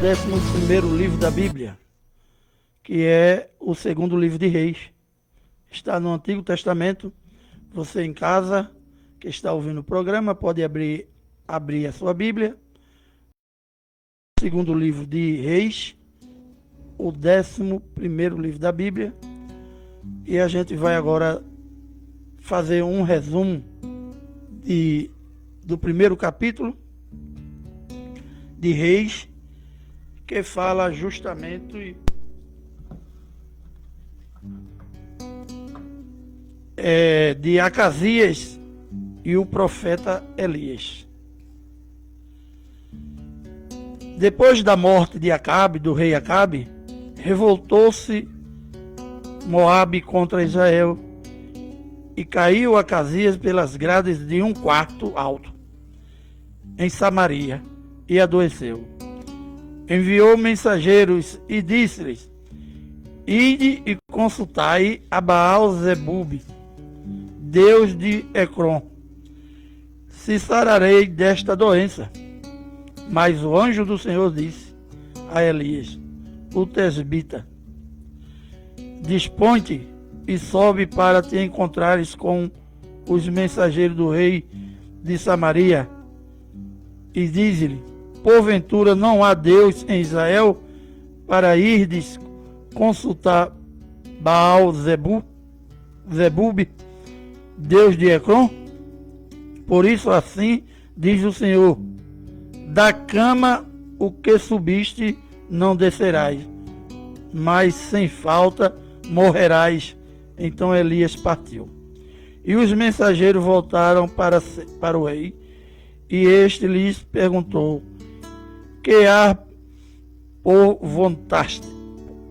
11º livro da Bíblia, que é o segundo livro de Reis. Está no Antigo Testamento. Você em casa, que está ouvindo o programa, pode abrir a sua Bíblia. Segundo livro de Reis, o 11º livro da Bíblia. E a gente vai agora fazer um resumo do primeiro capítulo de Reis, que fala justamente de Acasias e o profeta Elias. Depois da morte de Acabe, do rei Acabe, revoltou-se Moabe contra Israel e caiu Acasias pelas grades de um quarto alto em Samaria e adoeceu. Enviou mensageiros e disse-lhes: Ide e consultai a Baal-zebub, Deus de Ecrom, se sararei desta doença. Mas o anjo do Senhor disse a Elias, o tesbita: Dispõe-te e sobe para te encontrares com os mensageiros do rei de Samaria, e diz-lhe: Porventura não há Deus em Israel, para irdes consultar Baal-zebub, Deus de Ecrom? Por isso assim diz o Senhor: da cama o que subiste não descerás, mas sem falta morrerás. Então Elias partiu. E os mensageiros voltaram para o rei, e este lhes perguntou: Que há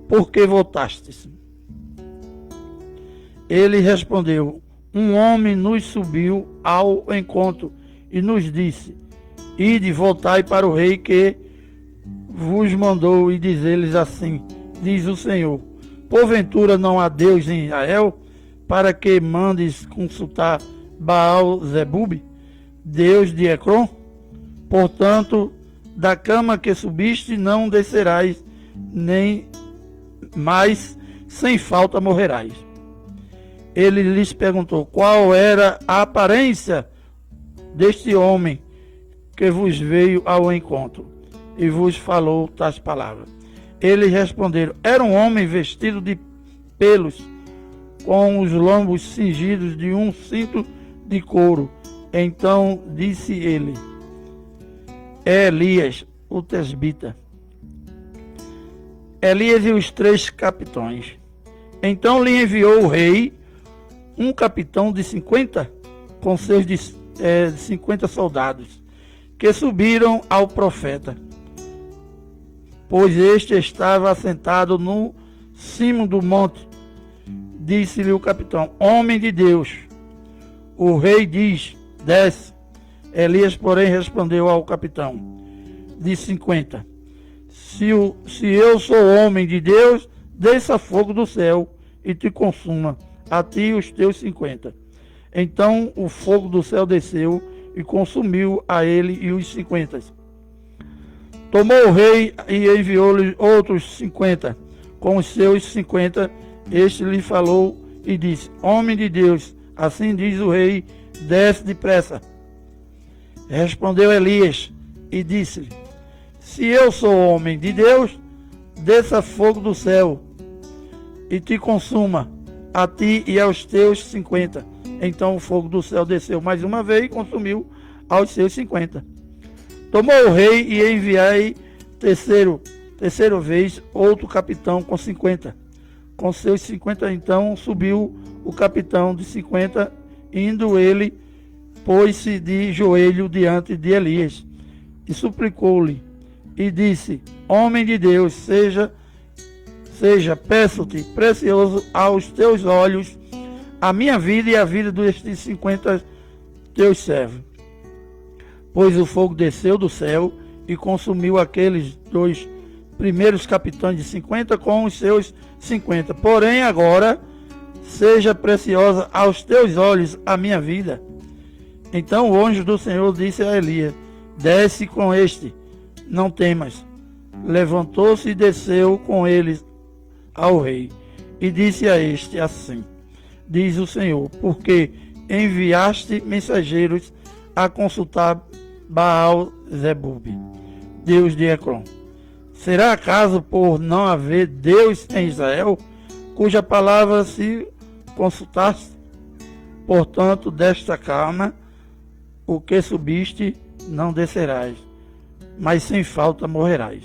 por que voltastes? Ele respondeu: Um homem nos subiu ao encontro e nos disse: Ide, voltai para o rei que vos mandou, e diz-lhes assim: Diz o Senhor: Porventura não há Deus em Israel, para que mandes consultar Baal-zebub, Deus de Ecrom? Portanto, da cama que subiste não descerás, nem mais sem falta morrerás. Ele lhes perguntou: Qual era a aparência deste homem que vos veio ao encontro e vos falou tais palavras? Eles responderam: Era um homem vestido de pelos, com os lombos cingidos de um cinto de couro. Então disse ele: É Elias, o tesbita. Elias e os 3 capitães. Então lhe enviou o rei um capitão de 50 com seus 50 soldados, que subiram ao profeta, pois este estava assentado no cimo do monte. Disse-lhe o capitão: Homem de Deus, o rei diz: Desce. Elias, porém, respondeu ao capitão de 50: Se eu sou homem de Deus, desça fogo do céu e te consuma, a ti e os teus 50. Então o fogo do céu desceu e consumiu a ele e os 50. Tomou o rei e enviou-lhe outros 50 com os seus 50. Este lhe falou e disse: Homem de Deus, assim diz o rei, desce depressa. Respondeu Elias e disse-lhe: Se eu sou homem de Deus, desça fogo do céu e te consuma, a ti e aos teus 50. Então o fogo do céu desceu mais uma vez e consumiu aos seus 50. Tomou o rei e enviai terceira vez outro capitão com 50. Com seus 50 então subiu o capitão de 50, indo ele, pôs-se de joelho diante de Elias e suplicou-lhe e disse: Homem de Deus, seja, peço-te, precioso aos teus olhos, a minha vida e a vida destes 50 teus servos. Pois o fogo desceu do céu e consumiu aqueles 2 primeiros capitães de 50 com os seus 50. Porém agora seja preciosa aos teus olhos a minha vida. Então o anjo do Senhor disse a Elias: Desce com este, não temas. levantou-se e desceu com eles ao rei, e disse a este assim: diz o Senhor, porque enviaste mensageiros a consultar Baal-zebub, Deus de Ecrom. Será acaso por não haver Deus em Israel, cuja palavra se consultaste? Portanto, desta cama, o que subiste, não descerás, mas sem falta morrerás.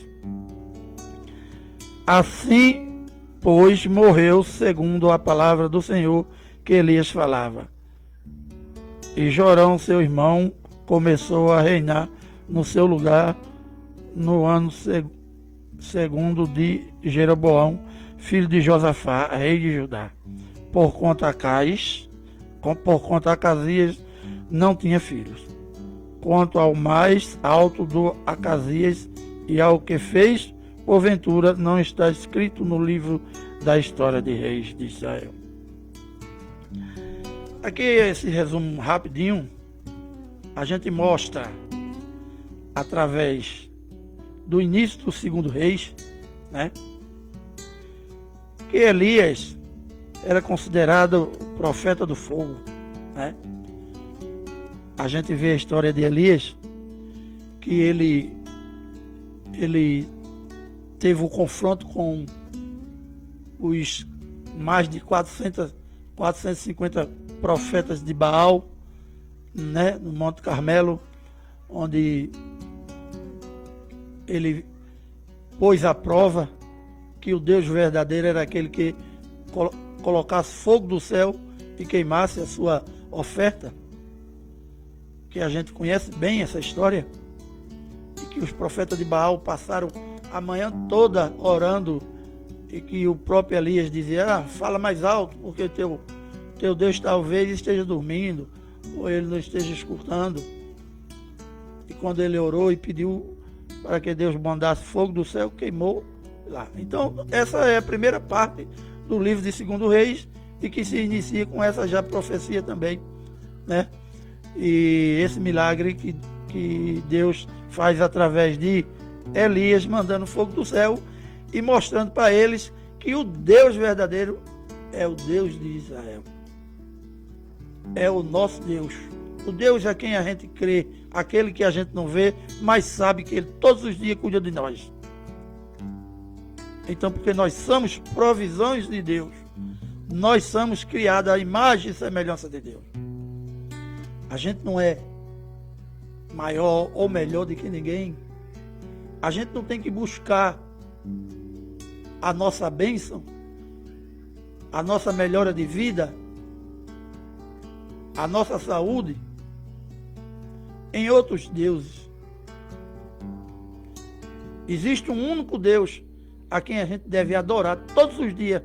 Assim, pois, morreu segundo a palavra do Senhor que Elias falava. E Jorão, seu irmão, começou a reinar no seu lugar no ano segundo de Jeroboão, filho de Josafá, rei de Judá. Por conta Acasias não tinha filhos. Quanto ao mais alto do Acasias e ao que fez, porventura não está escrito no livro da história de reis de Israel. Aqui esse resumo rapidinho, a gente mostra através do início do segundo reis, né, que Elias era considerado o profeta do fogo, né? A gente vê a história de Elias, que ele teve um confronto com os mais de 450 profetas de Baal, né, no Monte Carmelo, onde ele pôs à prova que o Deus verdadeiro era aquele que colocasse fogo do céu e queimasse a sua oferta, que a gente conhece bem essa história, e que os profetas de Baal passaram a manhã toda orando, e que o próprio Elias dizia: fala mais alto, porque teu Deus talvez esteja dormindo, ou ele não esteja escutando. E quando ele orou e pediu para que Deus mandasse fogo do céu, queimou lá. Então, essa é a primeira parte do livro de 2 Reis, e que se inicia com essa já profecia também, né? E esse milagre que Deus faz através de Elias, mandando fogo do céu e mostrando para eles que o Deus verdadeiro é o Deus de Israel. É o nosso Deus. O Deus a quem a gente crê, aquele que a gente não vê, mas sabe que Ele todos os dias cuida de nós. Então, porque nós somos provisões de Deus, nós somos criados à imagem e semelhança de Deus. A gente não é maior ou melhor do que ninguém. A gente não tem que buscar a nossa bênção, a nossa melhora de vida, a nossa saúde em outros deuses. Existe um único Deus a quem a gente deve adorar todos os dias,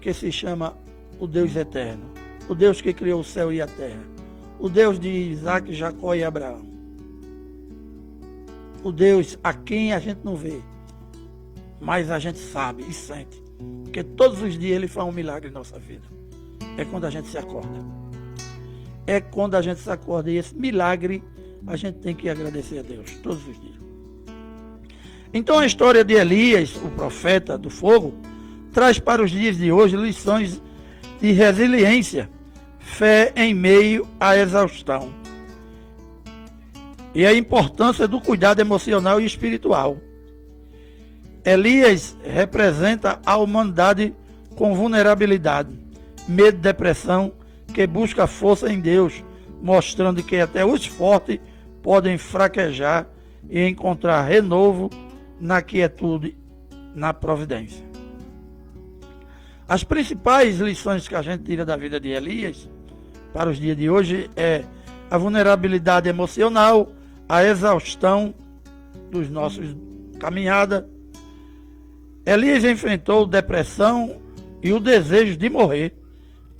que se chama o Deus eterno, o Deus que criou o céu e a terra, o Deus de Isaac, Jacó e Abraão, o Deus a quem a gente não vê, mas a gente sabe e sente, porque todos os dias Ele faz um milagre em nossa vida. É quando a gente se acorda. É quando a gente se acorda, e esse milagre a gente tem que agradecer a Deus todos os dias. Então a história de Elias, o profeta do fogo, traz para os dias de hoje lições de resiliência, fé em meio à exaustão, e a importância do cuidado emocional e espiritual. Elias representa a humanidade com vulnerabilidade, medo e depressão, que busca força em Deus, mostrando que até os fortes podem fraquejar e encontrar renovo na quietude, na providência. As principais lições que a gente tira da vida de Elias para os dias de hoje é a vulnerabilidade emocional, a exaustão dos nossos caminhadas. Elias enfrentou depressão e o desejo de morrer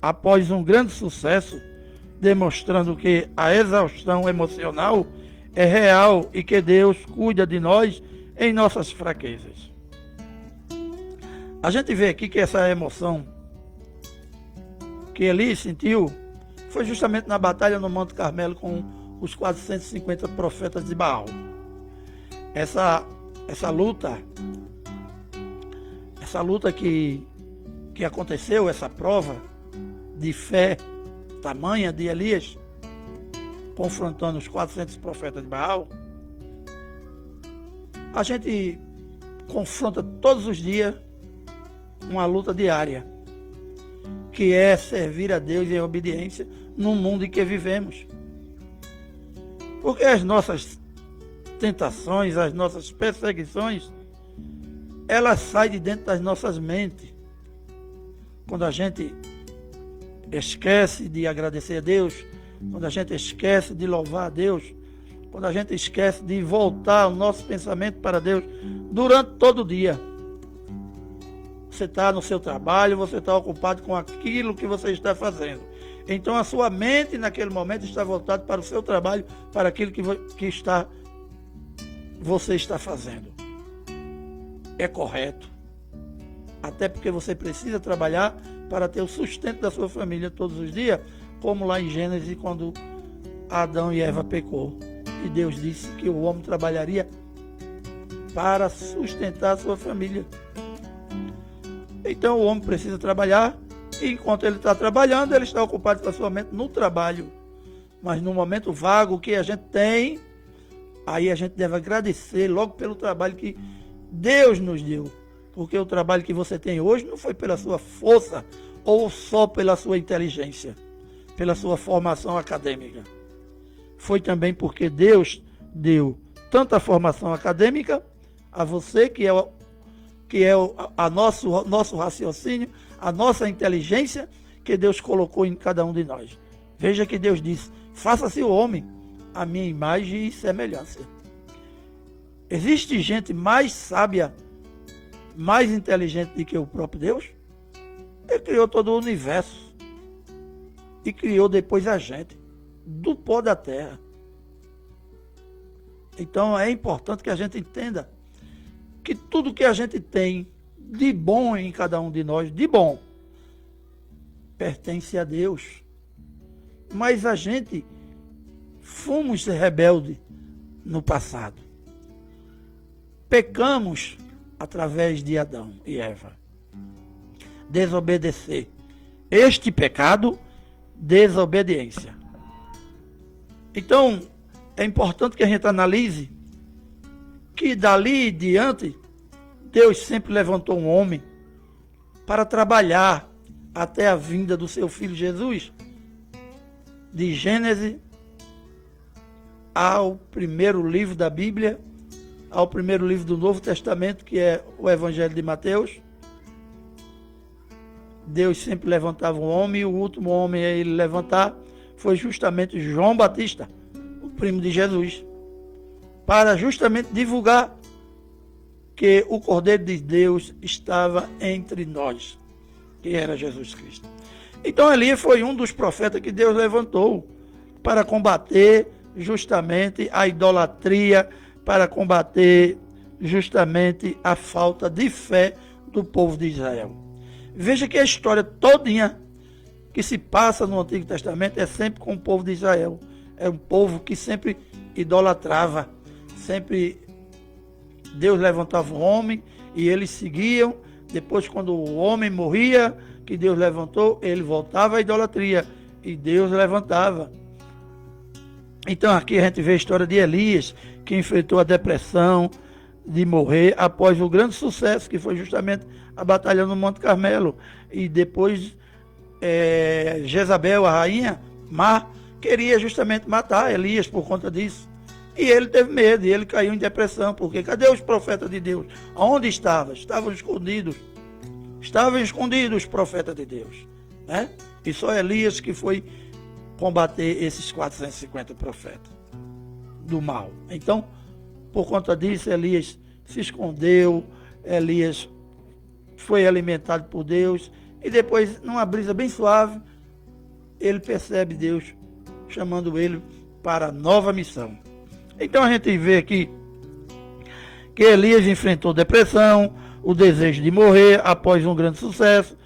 após um grande sucesso, demonstrando que a exaustão emocional é real e que Deus cuida de nós em nossas fraquezas. A gente vê aqui que essa emoção que Elias sentiu foi justamente na batalha no Monte Carmelo com os 450 profetas de Baal. Essa essa luta que aconteceu, essa prova de fé tamanha de Elias, confrontando os 400 profetas de Baal, a gente confronta todos os dias uma luta diária, que é servir a Deus em obediência no mundo em que vivemos. Porque as nossas tentações, as nossas perseguições, elas saem de dentro das nossas mentes. Quando a gente esquece de agradecer a Deus, quando a gente esquece de louvar a Deus, quando a gente esquece de voltar o nosso pensamento para Deus durante todo o dia. Você está no seu trabalho, você está ocupado com aquilo que você está fazendo. Então a sua mente naquele momento está voltada para o seu trabalho, para aquilo que você está fazendo. É correto. Até porque você precisa trabalhar para ter o sustento da sua família todos os dias, como lá em Gênesis, quando Adão e Eva pecou. E Deus disse que o homem trabalharia para sustentar a sua família. Então o homem precisa trabalhar, e enquanto ele está trabalhando, ele está ocupado com a sua mente no trabalho. Mas no momento vago que a gente tem, aí a gente deve agradecer logo pelo trabalho que Deus nos deu. Porque o trabalho que você tem hoje não foi pela sua força ou só pela sua inteligência, pela sua formação acadêmica. Foi também porque Deus deu tanta formação acadêmica a você, que é nosso raciocínio, a nossa inteligência, que Deus colocou em cada um de nós. Veja que Deus disse: faça-se o homem a minha imagem e semelhança. Existe gente mais sábia, mais inteligente do que o próprio Deus? Ele criou todo o universo e criou depois a gente, do pó da terra. Então é importante que a gente entenda que tudo que a gente tem de bom em cada um de nós, de bom, pertence a Deus. Mas a gente fomos rebeldes no passado. Pecamos através de Adão e Eva. Desobedecer. Este pecado, desobediência. Então, é importante que a gente analise que dali em diante, Deus sempre levantou um homem para trabalhar até a vinda do seu Filho Jesus. De Gênesis ao primeiro livro da Bíblia, ao primeiro livro do Novo Testamento, que é o Evangelho de Mateus. Deus sempre levantava um homem, e o último homem a ele levantar foi justamente João Batista, o primo de Jesus, para justamente divulgar que o Cordeiro de Deus estava entre nós, que era Jesus Cristo. Então Elias foi um dos profetas que Deus levantou para combater justamente a idolatria, para combater justamente a falta de fé do povo de Israel. Veja que a história todinha que se passa no Antigo Testamento é sempre com o povo de Israel. É um povo que sempre idolatrava, sempre Deus levantava um homem e eles seguiam. Depois, quando o homem morria, que Deus levantou, ele voltava à idolatria e Deus levantava. Então aqui a gente vê a história de Elias, que enfrentou a depressão de morrer após o grande sucesso que foi justamente a batalha no Monte Carmelo. E depois Jezabel, a rainha má, queria justamente matar Elias por conta disso. E ele teve medo, e ele caiu em depressão, porque cadê os profetas de Deus? Aonde estavam? Estavam escondidos. Estavam escondidos os profetas de Deus, né? E só Elias que foi combater esses 450 profetas do mal. Então, por conta disso, Elias se escondeu, Elias foi alimentado por Deus, e depois, numa brisa bem suave, ele percebe Deus chamando ele para nova missão. Então a gente vê aqui que Elias enfrentou depressão, o desejo de morrer após um grande sucesso,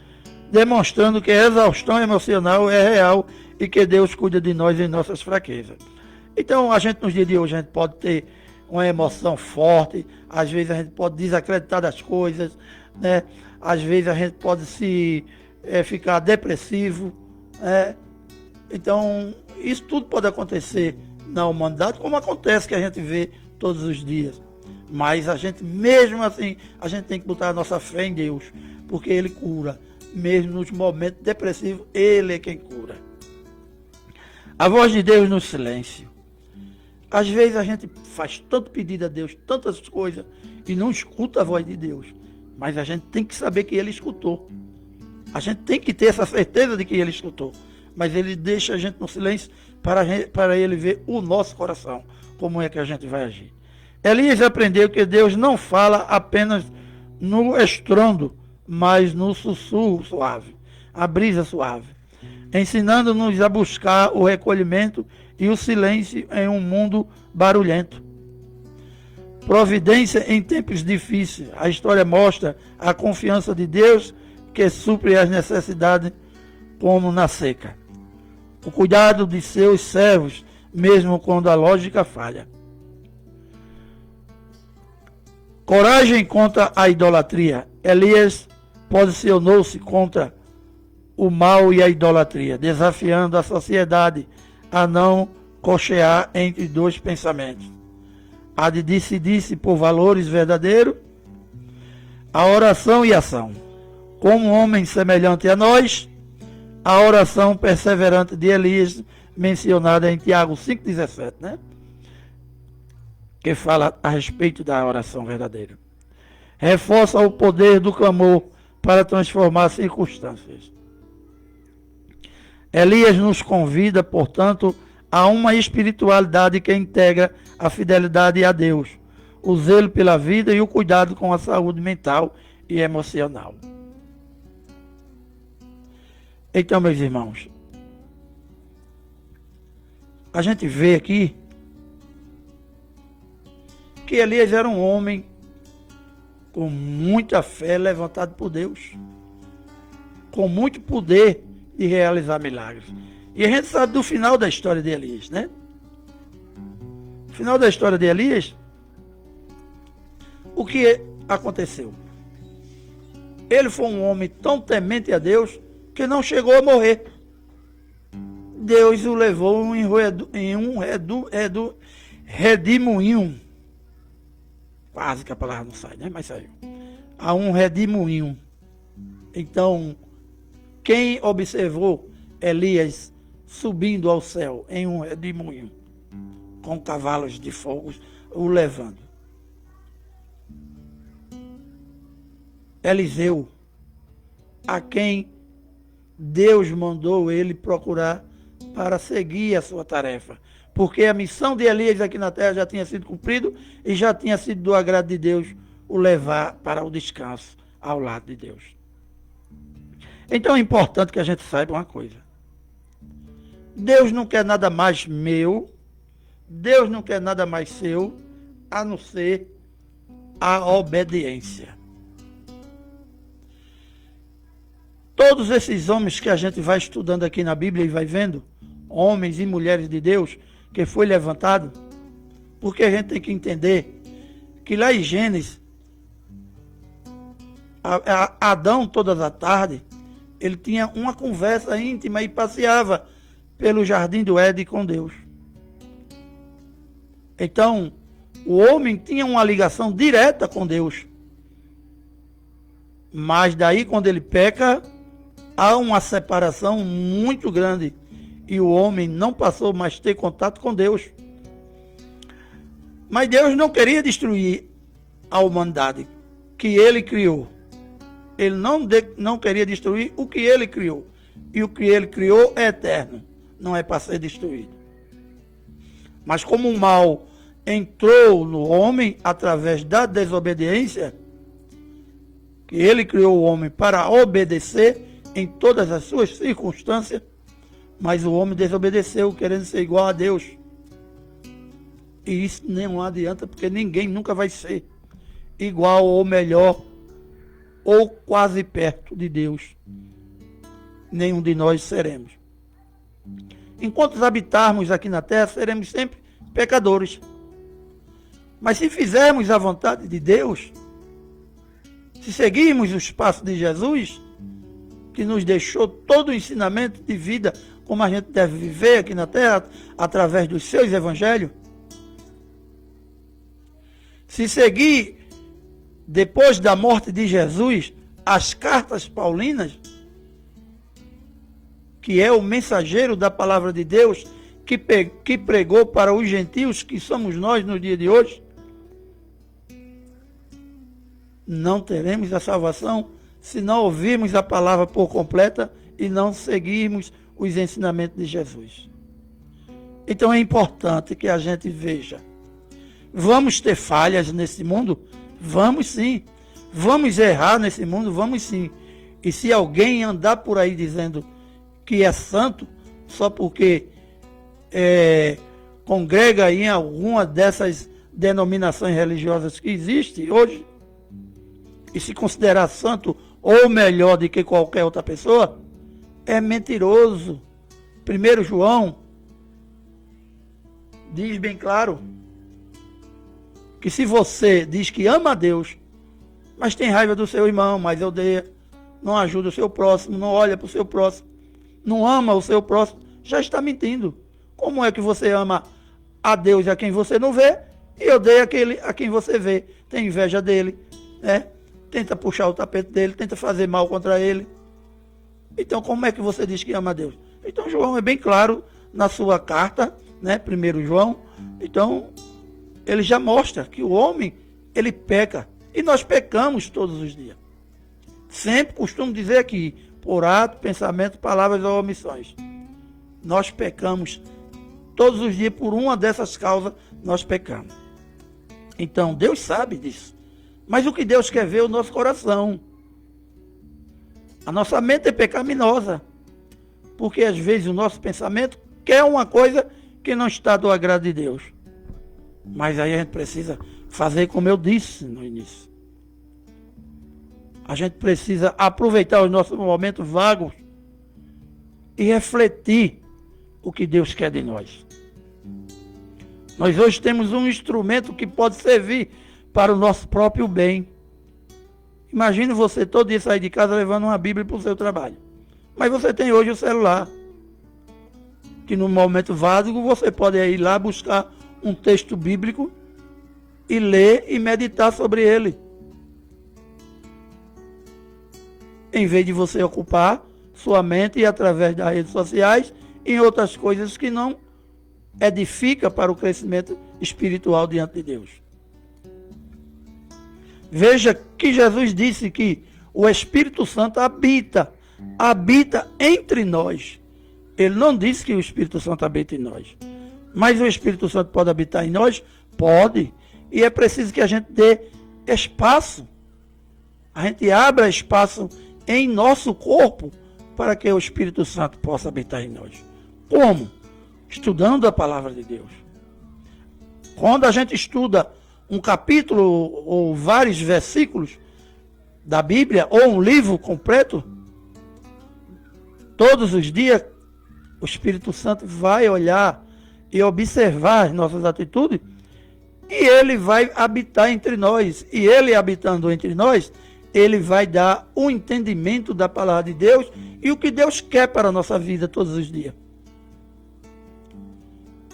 demonstrando que a exaustão emocional é real e que Deus cuida de nós em nossas fraquezas. Então a gente nos dias de hoje a gente pode ter uma emoção forte, às vezes a gente pode desacreditar das coisas, né? Às vezes a gente pode ficar depressivo, né? Então, isso tudo pode acontecer na humanidade, como acontece, que a gente vê todos os dias. Mas a gente, mesmo assim, a gente tem que botar a nossa fé em Deus, porque Ele cura. Mesmo nos momentos depressivos, Ele é quem cura. A voz de Deus no silêncio. Às vezes a gente faz tanto pedido a Deus, tantas coisas, e não escuta a voz de Deus. Mas a gente tem que saber que Ele escutou. A gente tem que ter essa certeza de que Ele escutou. Mas Ele deixa a gente no silêncio para Ele ver o nosso coração, como é que a gente vai agir. Elias aprendeu que Deus não fala apenas no estrondo, mas no sussurro suave, a brisa suave, ensinando-nos a buscar o recolhimento e o silêncio em um mundo barulhento. Providência em tempos difíceis. A história mostra a confiança de Deus que supre as necessidades como na seca. O cuidado de seus servos, mesmo quando a lógica falha. Coragem contra a idolatria. Elias posicionou-se contra o mal e a idolatria, desafiando a sociedade a não cochear entre dois pensamentos. A de decidir-se por valores verdadeiros, a oração e a ação. Como um homem semelhante a nós, a oração perseverante de Elias, mencionada em Tiago 5,17, né? Que fala a respeito da oração verdadeira. Reforça o poder do clamor para transformar circunstâncias. Elias nos convida, portanto, a uma espiritualidade que integra a fidelidade a Deus, o zelo pela vida e o cuidado com a saúde mental e emocional. Então, meus irmãos, a gente vê aqui que Elias era um homem com muita fé, levantado por Deus, com muito poder de realizar milagres. E a gente sabe do final da história de Elias, né? No final da história de Elias, o que aconteceu? Ele foi um homem tão temente a Deus que não chegou a morrer. Deus o levou em um redemoinho. Quase que a palavra não sai, né? Mas saiu. A um redemoinho. Então, quem observou Elias subindo ao céu em um redemoinho, com cavalos de fogo o levando? Eliseu, a quem Deus mandou ele procurar para seguir a sua tarefa. Porque a missão de Elias aqui na terra já tinha sido cumprida e já tinha sido do agrado de Deus o levar para o descanso ao lado de Deus. Então é importante que a gente saiba uma coisa. Deus não quer nada mais meu, Deus não quer nada mais seu, a não ser a obediência. Todos esses homens que a gente vai estudando aqui na Bíblia e vai vendo, homens e mulheres de Deus, que foi levantado, porque a gente tem que entender que lá em Gênesis, Adão todas as tardes, ele tinha uma conversa íntima e passeava pelo jardim do Éden com Deus. Então, o homem tinha uma ligação direta com Deus. Mas daí, quando ele peca, há uma separação muito grande. E o homem não passou mais a ter contato com Deus. Mas Deus não queria destruir a humanidade que Ele criou. Ele não queria destruir o que Ele criou. E o que Ele criou é eterno. Não é para ser destruído. Mas como o mal entrou no homem através da desobediência, que Ele criou o homem para obedecer em todas as suas circunstâncias, mas o homem desobedeceu, querendo ser igual a Deus. E isso não adianta, porque ninguém nunca vai ser igual ou melhor, ou quase perto de Deus. Nenhum de nós seremos. Enquanto habitarmos aqui na terra, seremos sempre pecadores. Mas se fizermos a vontade de Deus, se seguirmos os passos de Jesus, que nos deixou todo o ensinamento de vida, como a gente deve viver aqui na terra, através dos seus evangelhos, se seguir, depois da morte de Jesus, as cartas paulinas, que é o mensageiro da palavra de Deus, que pregou para os gentios, que somos nós no dia de hoje, não teremos a salvação se não ouvirmos a palavra por completa e não seguirmos os ensinamentos de Jesus. Então é importante que a gente veja. Vamos ter falhas nesse mundo? Vamos sim. Vamos errar nesse mundo? Vamos sim. E se alguém andar por aí dizendo que é santo, só porque congrega em alguma dessas denominações religiosas que existem hoje, e se considerar santo ou melhor do que qualquer outra pessoa, é mentiroso. 1 João diz bem claro que se você diz que ama a Deus, mas tem raiva do seu irmão, mas odeia, não ajuda o seu próximo, não olha para o seu próximo, não ama o seu próximo, já está mentindo. Como é que você ama a Deus a quem você não vê e odeia aquele a quem você vê? Tem inveja dele, né? Tenta puxar o tapete dele, tenta fazer mal contra ele. Então, como é que você diz que ama a Deus? Então, João é bem claro na sua carta, né? 1 João. Então, ele já mostra que o homem, ele peca. E nós pecamos todos os dias. Sempre costumo dizer aqui, por ato, pensamento, palavras ou omissões. Nós pecamos todos os dias, por uma dessas causas, nós pecamos. Então, Deus sabe disso. Mas o que Deus quer ver é o nosso coração. A nossa mente é pecaminosa. Porque às vezes o nosso pensamento quer uma coisa que não está do agrado de Deus. Mas aí a gente precisa fazer como eu disse no início. A gente precisa aproveitar os nossos momentos vagos e refletir o que Deus quer de nós. Nós hoje temos um instrumento que pode servir para o nosso próprio bem. Imagine você todo dia sair de casa levando uma Bíblia para o seu trabalho. Mas você tem hoje o celular, que no momento vago você pode ir lá buscar um texto bíblico e ler e meditar sobre ele. Em vez de você ocupar sua mente através das redes sociais em outras coisas que não edifica para o crescimento espiritual diante de Deus. Veja que Jesus disse que o Espírito Santo habita entre nós. Ele não disse que o Espírito Santo habita em nós. Mas o Espírito Santo pode habitar em nós? Pode. E é preciso que a gente dê espaço. A gente abra espaço em nosso corpo para que o Espírito Santo possa habitar em nós. Como? Estudando a palavra de Deus. Quando a gente estuda um capítulo ou vários versículos da Bíblia, ou um livro completo, todos os dias, o Espírito Santo vai olhar e observar as nossas atitudes, e ele vai habitar entre nós. E ele habitando entre nós, ele vai dar o entendimento da palavra de Deus e o que Deus quer para a nossa vida todos os dias.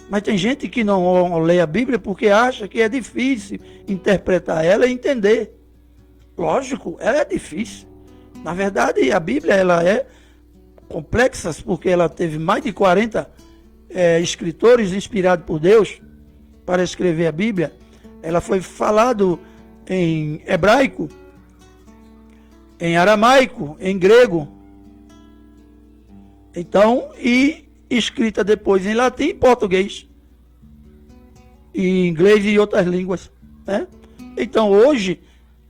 Mas tem gente que não lê a Bíblia porque acha que é difícil interpretar ela e entender. Lógico, ela é difícil. Na verdade, a Bíblia ela é complexa porque ela teve mais de 40 escritores inspirados por Deus para escrever a Bíblia. Ela foi falado em hebraico, em aramaico, em grego. Então, escrita depois em latim e português, e inglês e outras línguas, né? Então hoje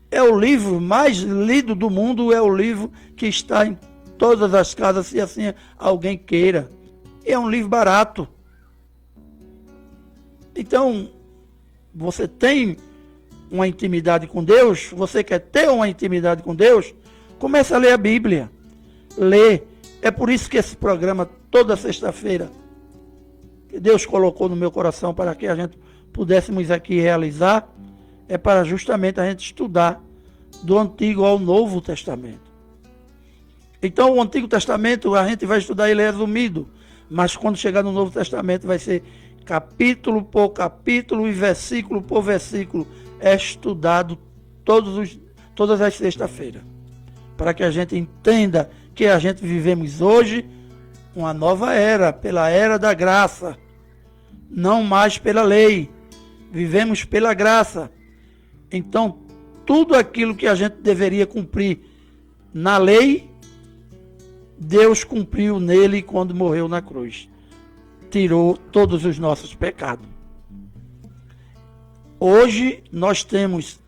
é o livro mais lido do mundo, é o livro que está em todas as casas, se assim alguém queira, e é um livro barato. Então você tem uma intimidade com Deus, você quer ter uma intimidade com Deus, comece a ler a Bíblia, lê. É por isso que esse programa, toda sexta-feira, que Deus colocou no meu coração para que a gente pudéssemos aqui realizar, é para justamente a gente estudar do Antigo ao Novo Testamento. Então o Antigo Testamento a gente vai estudar ele resumido, mas quando chegar no Novo Testamento vai ser capítulo por capítulo e versículo por versículo, é estudado todas as sextas-feiras, para que a gente entenda que a gente vivemos hoje uma nova era, pela era da graça, não mais pela lei, vivemos pela graça. Então tudo aquilo que a gente deveria cumprir na lei, Deus cumpriu nele quando morreu na cruz. Tirou todos os nossos pecados. Hoje nós temos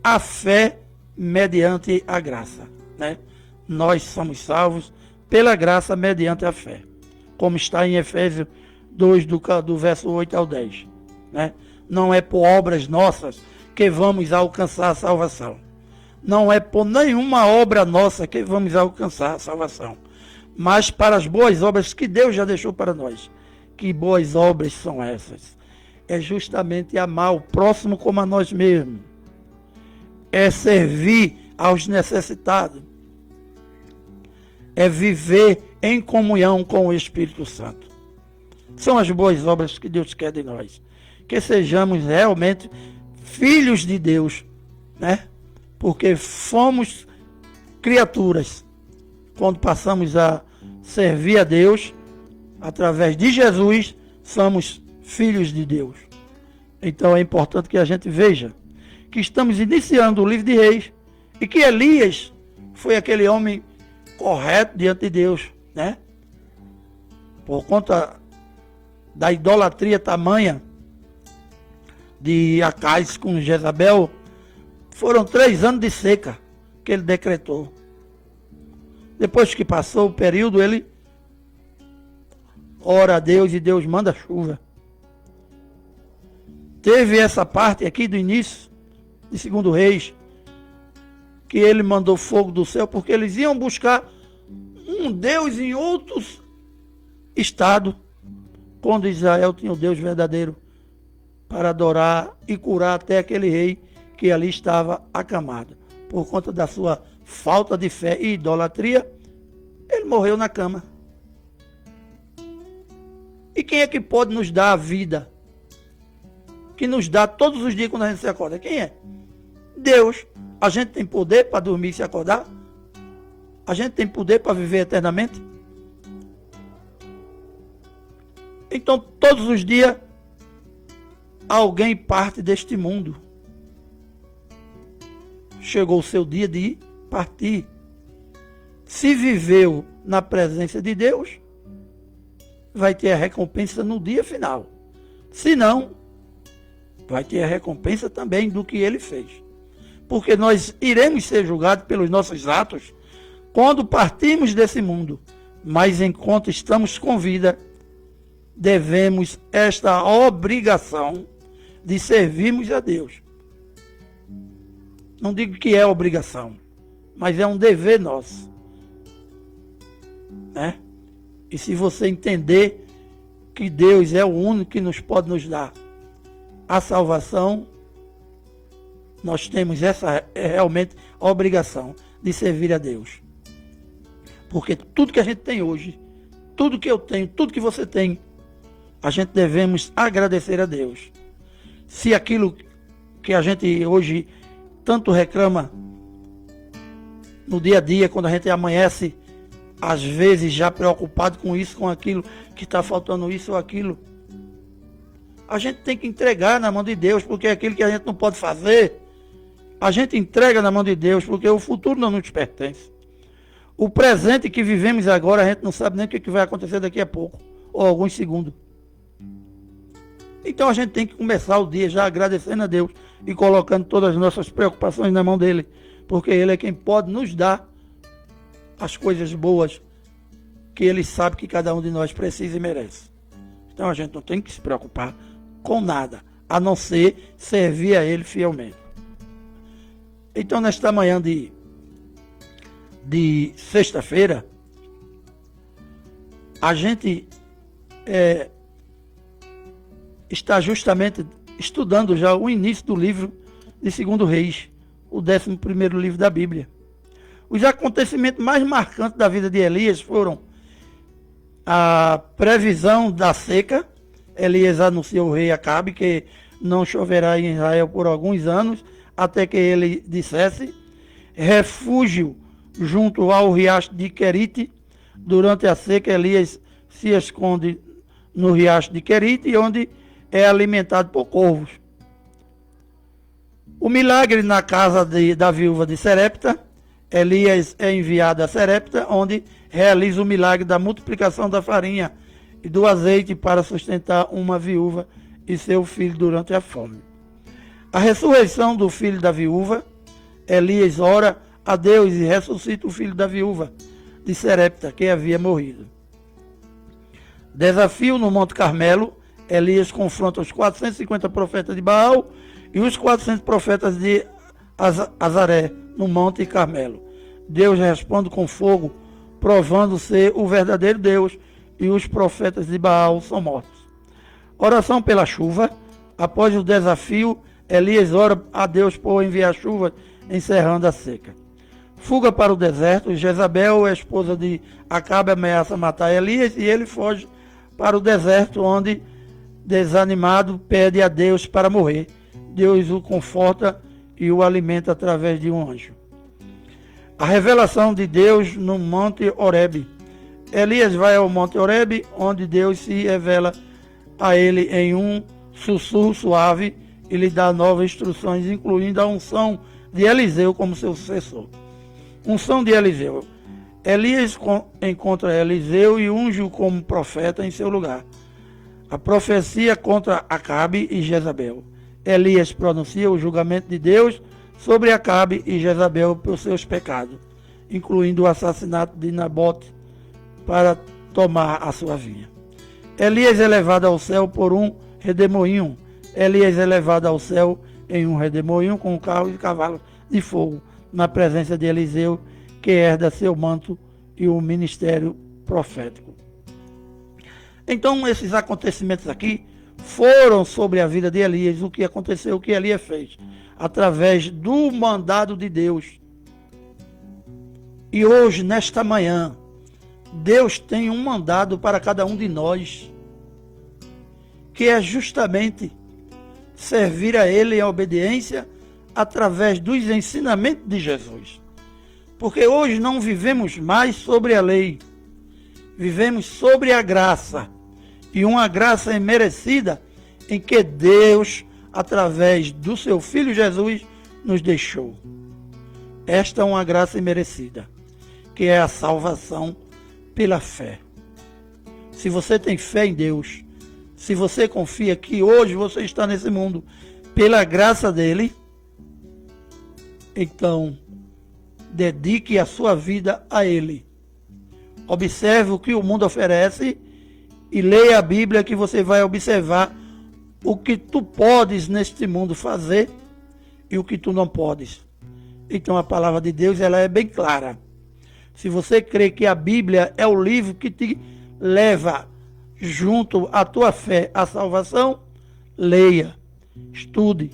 a fé mediante a graça, né? Nós somos salvos pela graça mediante a fé, como está em Efésios 2, do verso 8 ao 10, né? Não é por obras nossas que vamos alcançar a salvação. Não é por nenhuma obra nossa que vamos alcançar a salvação, mas para as boas obras que Deus já deixou para nós. Que boas obras são essas? É justamente amar o próximo como a nós mesmos. É servir aos necessitados. É viver em comunhão com o Espírito Santo. São as boas obras que Deus quer de nós. Que sejamos realmente filhos de Deus, né? Porque fomos criaturas. Quando passamos a servir a Deus, através de Jesus, somos filhos de Deus. Então é importante que a gente veja que estamos iniciando o livro de Reis e que Elias foi aquele homem correto diante de Deus, né? Por conta da idolatria tamanha de Acais com Jezabel, foram 3 anos de seca que ele decretou. Depois que passou o período, ele ora a Deus e Deus manda chuva. Teve essa parte aqui do início de 2 Reis, que ele mandou fogo do céu, porque eles iam buscar um Deus em outros estados, quando Israel tinha o Deus verdadeiro, para adorar e curar até aquele rei que ali estava acamado. Por conta da sua falta de fé e idolatria, ele morreu na cama. E quem é que pode nos dar a vida? Que nos dá todos os dias quando a gente se acorda? Quem é? Deus. A gente tem poder para dormir e se acordar? A gente tem poder para viver eternamente? Então, todos os dias, alguém parte deste mundo. Chegou o seu dia de partir. Se viveu na presença de Deus, vai ter a recompensa no dia final. Se não, vai ter a recompensa também do que ele fez. Porque nós iremos ser julgados pelos nossos atos quando partirmos desse mundo. Mas enquanto estamos com vida, devemos esta obrigação de servirmos a Deus. Não digo que é obrigação, mas é um dever nosso, né? E se você entender que Deus é o único que nos pode nos dar a salvação, nós temos essa realmente obrigação de servir a Deus. Porque tudo que a gente tem hoje, tudo que eu tenho, tudo que você tem, a gente devemos agradecer a Deus. Se aquilo que a gente hoje tanto reclama no dia a dia, quando a gente amanhece, às vezes já preocupado com isso, com aquilo, que está faltando isso ou aquilo, a gente tem que entregar na mão de Deus, porque é aquilo que a gente não pode fazer, a gente entrega na mão de Deus, porque o futuro não nos pertence. O presente que vivemos agora, a gente não sabe nem o que vai acontecer daqui a pouco, ou alguns segundos. Então a gente tem que começar o dia já agradecendo a Deus e colocando todas as nossas preocupações na mão dele, porque ele é quem pode nos dar as coisas boas que ele sabe que cada um de nós precisa e merece. Então a gente não tem que se preocupar com nada, a não ser servir a ele fielmente. Então nesta manhã de sexta-feira, a gente está justamente estudando já o início do livro de 2 Reis, o 11º livro da Bíblia. Os acontecimentos mais marcantes da vida de Elias foram a previsão da seca. Elias anunciou ao rei Acabe que não choverá em Israel por alguns anos, até que ele dissesse. Refúgio junto ao riacho de Querite. Durante a seca, Elias se esconde no riacho de Querite, onde é alimentado por corvos. O milagre na casa da viúva de Serepta. Elias é enviado a Serepta, onde realiza o milagre da multiplicação da farinha e do azeite para sustentar uma viúva e seu filho durante a fome. A ressurreição do filho da viúva. Elias ora a Deus e ressuscita o filho da viúva de Serepta, que havia morrido. Desafio no Monte Carmelo. Elias confronta os 450 profetas de Baal e os 400 profetas de Azaré, no Monte Carmelo. Deus responde com fogo, provando ser o verdadeiro Deus, e os profetas de Baal são mortos. Oração pela chuva. Após o desafio, Elias ora a Deus por enviar chuva, encerrando a seca. Fuga para o deserto. Jezabel, a esposa de Acabe, ameaça matar Elias e ele foge para o deserto, onde, desanimado, pede a Deus para morrer. Deus o conforta e o alimenta através de um anjo. A revelação de Deus no Monte Horebe. Elias vai ao Monte Horebe, onde Deus se revela a ele em um sussurro suave e lhe dá novas instruções, incluindo a unção de Eliseu como seu sucessor. Unção de Eliseu. Elias encontra Eliseu e unge-o como profeta em seu lugar. A profecia contra Acabe e Jezabel. Elias pronuncia o julgamento de Deus sobre Acabe e Jezabel por seus pecados, incluindo o assassinato de Nabote para tomar a sua vinha. Elias é levado ao céu por um redemoinho. Elias é levado ao céu em um redemoinho com carros e cavalos de fogo, na presença de Eliseu, que herda seu manto e o ministério profético. Então, esses acontecimentos aqui foram sobre a vida de Elias, o que aconteceu, o que Elias fez, através do mandado de Deus. E hoje, nesta manhã, Deus tem um mandado para cada um de nós, que é justamente servir a Ele em obediência através dos ensinamentos de Jesus. Porque hoje não vivemos mais sobre a lei, vivemos sobre a graça. E uma graça imerecida em que Deus, através do seu Filho Jesus, nos deixou. Esta é uma graça imerecida, que é a salvação pela fé. Se você tem fé em Deus, se você confia que hoje você está nesse mundo pela graça dele, então dedique a sua vida a ele. Observe o que o mundo oferece e leia a Bíblia, que você vai observar o que tu podes neste mundo fazer e o que tu não podes. Então a palavra de Deus, ela é bem clara. Se você crê que a Bíblia é o livro que te leva junto à tua fé à salvação, leia, estude,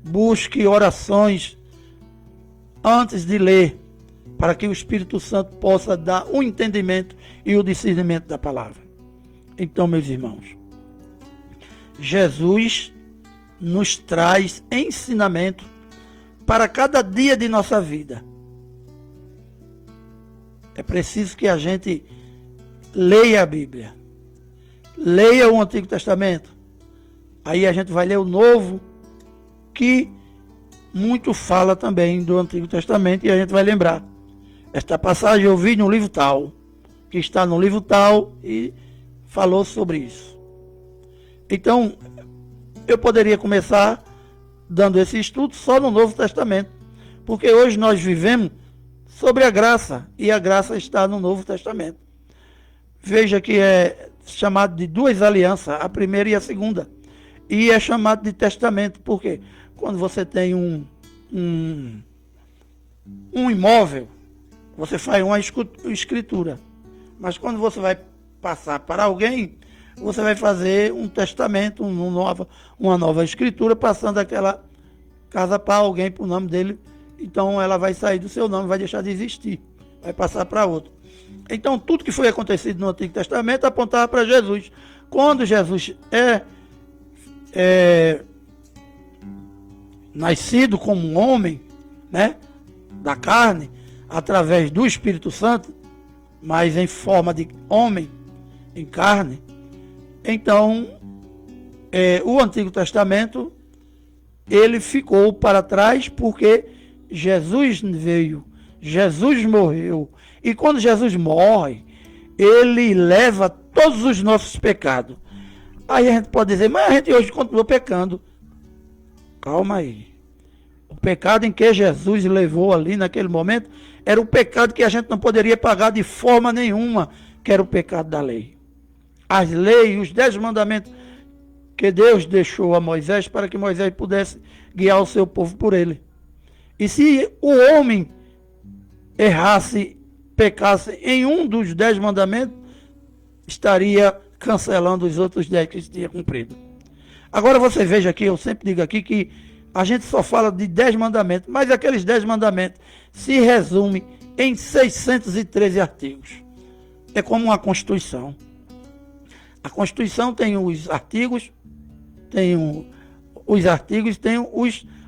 busque orações antes de ler, para que o Espírito Santo possa dar o entendimento e o discernimento da palavra. Então, meus irmãos, Jesus nos traz ensinamento para cada dia de nossa vida. É preciso que a gente leia a Bíblia, leia o Antigo Testamento, aí a gente vai ler o Novo, que muito fala também do Antigo Testamento, e a gente vai lembrar. Esta passagem eu vi no livro tal, que está no livro tal, e falou sobre isso. Então, eu poderia começar dando esse estudo só no Novo Testamento, porque hoje nós vivemos sobre a graça, e a graça está no Novo Testamento. Veja que é chamado de duas alianças, a primeira e a segunda, e é chamado de testamento, porque quando você tem um imóvel, você faz uma escritura, mas quando você vai passar para alguém, você vai fazer um testamento, uma nova escritura, passando aquela casa para alguém, para o nome dele. Então ela vai sair do seu nome, vai deixar de existir, vai passar para outro. Então tudo que foi acontecido no Antigo Testamento apontava para Jesus. Quando Jesus é nascido como um homem, né, da carne, através do Espírito Santo, mas em forma de homem, em carne, então o Antigo Testamento ele ficou para trás porque Jesus veio, Jesus morreu, e quando Jesus morre, ele leva todos os nossos pecados. Aí a gente pode dizer, mas a gente hoje continua pecando. Calma aí. O pecado em que Jesus levou ali naquele momento era o pecado que a gente não poderia pagar de forma nenhuma, que era o pecado da lei. As leis, os 10 mandamentos que Deus deixou a Moisés para que Moisés pudesse guiar o seu povo por ele. E se o homem errasse, pecasse em um dos 10 mandamentos, estaria cancelando os outros 10 que tinha cumprido. Agora você veja aqui, eu sempre digo aqui que a gente só fala de 10 mandamentos, mas aqueles 10 mandamentos se resumem em 613 artigos. É como uma Constituição. A Constituição tem os artigos, tem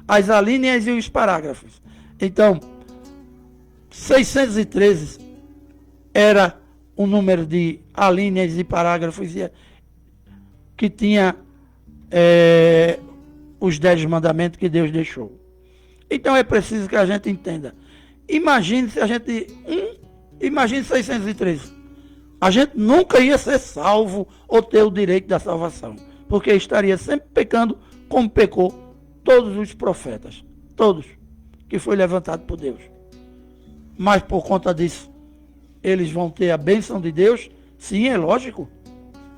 as alíneas e os parágrafos. Então, 613 era o número de alíneas e parágrafos que tinha os 10 mandamentos que Deus deixou. Então é preciso que a gente entenda. Imagine 613. A gente nunca ia ser salvo ou ter o direito da salvação, porque estaria sempre pecando como pecou todos os profetas, todos que foi levantado por Deus. Mas por conta disso, eles vão ter a bênção de Deus? Sim, é lógico,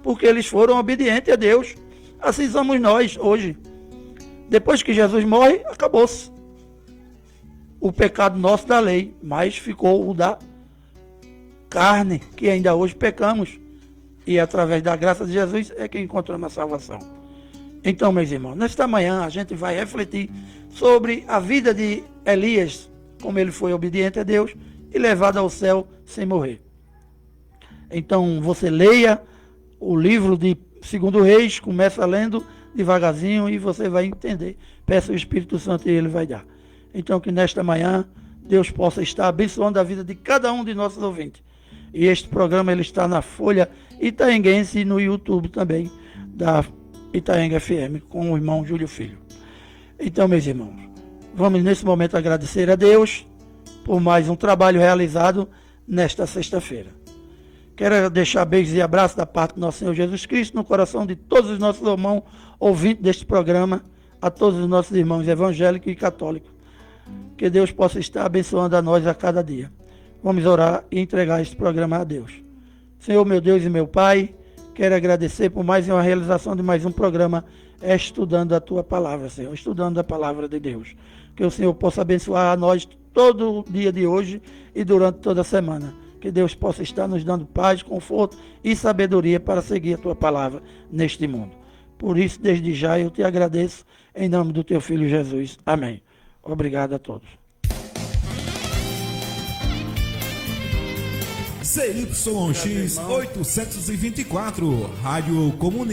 porque eles foram obedientes a Deus. Assim somos nós hoje. Depois que Jesus morre, acabou-se o pecado nosso da lei, mas ficou o da carne, que ainda hoje pecamos, e através da graça de Jesus é que encontramos a salvação. Então, meus irmãos, nesta manhã a gente vai refletir sobre a vida de Elias, como ele foi obediente a Deus e levado ao céu sem morrer. Então você leia o livro de 2 Reis, começa lendo devagarzinho e você vai entender. Peça o Espírito Santo e ele vai dar. Então que nesta manhã Deus possa estar abençoando a vida de cada um de nossos ouvintes. E este programa ele está na Folha Itaenguense e no YouTube também da Itaenga FM com o irmão Júlio Filho. Então, meus irmãos, vamos nesse momento agradecer a Deus por mais um trabalho realizado nesta sexta-feira. Quero deixar beijos e abraços da parte do nosso Senhor Jesus Cristo no coração de todos os nossos irmãos ouvintes deste programa, a todos os nossos irmãos evangélicos e católicos. Que Deus possa estar abençoando a nós a cada dia. Vamos orar e entregar este programa a Deus. Senhor, meu Deus e meu Pai, quero agradecer por mais uma realização de mais um programa estudando a Tua Palavra, Senhor, estudando a Palavra de Deus. Que o Senhor possa abençoar a nós todo o dia de hoje e durante toda a semana. Que Deus possa estar nos dando paz, conforto e sabedoria para seguir a Tua Palavra neste mundo. Por isso, desde já, eu te agradeço em nome do Teu Filho Jesus. Amém. Obrigado a todos. ZYX 824, Rádio Comunidade.